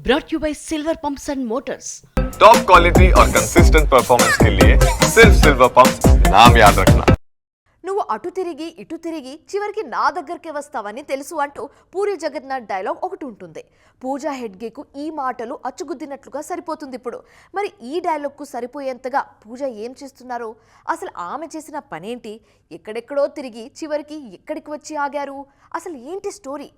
brought you by Silver Pumps and Motors. Top quality और consistent performance के लिए सिर्फ सिल्वर पंप्स नाम याद रखना. నువ్వు అటు తిరిగి ఇటు తిరిగి చివరికి నా దగ్గరికి వస్తావని తెలుసు అంటూ పూరి జగన్నాథ్ డైలాగ్ ఒకటి ఉంటుంది. పూజా హెగ్డేకు ఈ మాటలు అచ్చుగుద్దినట్లుగా సరిపోతుంది. ఇప్పుడు మరి ఈ డైలాగ్కు సరిపోయేంతగా పూజ ఏం చేస్తున్నారో, అసలు ఆమె చేసిన పనేంటి, ఎక్కడెక్కడో తిరిగి చివరికి ఎక్కడికి వచ్చి ఆగారు, అసలు ఏంటి స్టోరీ?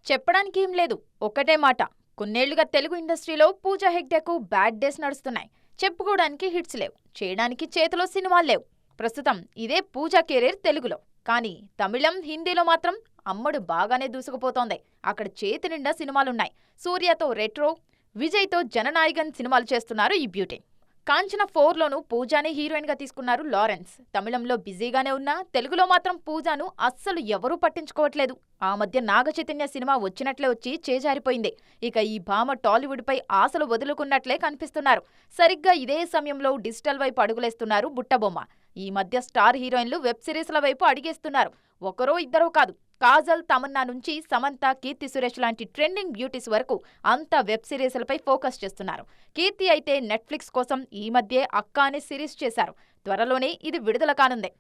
చెప్పడానికి ఏం లేదు, ఒక్కటే మాట. కొన్నేళ్లుగా తెలుగు ఇండస్ట్రీలో పూజా హెగ్డేకు బ్యాడ్ డేస్ నడుస్తున్నాయి. చెప్పుకోవడానికి హిట్స్ లేవు, చేయడానికి చేతిలో సినిమాలు లేవు. ప్రస్తుతం ఇదే పూజా కెరీర్ తెలుగులో. కానీ తమిళం, హిందీలో మాత్రం అమ్మడు బాగానే దూసుకుపోతోంది. అక్కడ చేతి నిండా సినిమాలున్నాయి. సూర్యతో రెట్రో, విజయ్తో జననాయగన్ సినిమాలు చేస్తున్నారు ఈ బ్యూటీ. కాంచన 4లోనూ పూజాని హీరోయిన్ గా తీసుకున్నారు లారెన్స్. తమిళంలో బిజీగానే ఉన్నా తెలుగులో మాత్రం పూజాను అస్సలు ఎవరూ పట్టించుకోవట్లేదు. ఆ మధ్య నాగ చైతన్య సినిమా వచ్చినట్లే వచ్చి చేజారిపోయింది. ఇక ఈ భామ టాలీవుడ్ పై ఆశలు వదులుకున్నట్లే కనిపిస్తున్నారు. సరిగ్గా ఇదే సమయంలో డిజిటల్ వైపు అడుగులేస్తున్నారు బుట్టబొమ్మ. ఈ మధ్య స్టార్ హీరోయిన్లు వెబ్ సిరీస్ల వైపు అడిగేస్తున్నారు. ఒకరో ఇద్దరో కాదు, కాజల్, తమన్నా నుంచి సమంత, కీర్తి సురేష్ లాంటి ట్రెండింగ్ బ్యూటీస్ వరకు అంతా వెబ్ సిరీస్లపై ఫోకస్ చేస్తున్నారు. కీర్తి అయితే నెట్ఫ్లిక్స్ కోసం ఈ మధ్యే అక్క అనే సిరీస్ చేశారు. త్వరలోనే ఇది విడుదల కానుంది.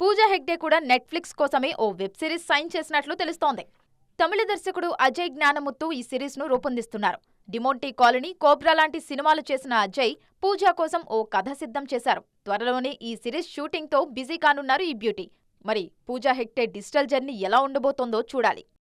పూజా హెగ్డే కూడా నెట్ఫ్లిక్స్ కోసమే ఓ వెబ్ సిరీస్ సైన్ చేసినట్లు తెలుస్తోంది. తమిళ దర్శకుడు అజయ్ జ్ఞానముత్తు ఈ సిరీస్ను రూపొందిస్తున్నారు. డిమోంటీ కాలనీ, కోబ్రా లాంటి సినిమాలు చేసిన అజయ్ పూజా కోసం ఓ కథ సిద్ధం చేశారు. త్వరలోనే ఈ సిరీస్ షూటింగ్తో బిజీ కానున్నారు ఈ బ్యూటీ. మరి పూజా హెగ్డే డిజిటల్ జర్నీ ఎలా ఉండబోతోందో చూడాలి.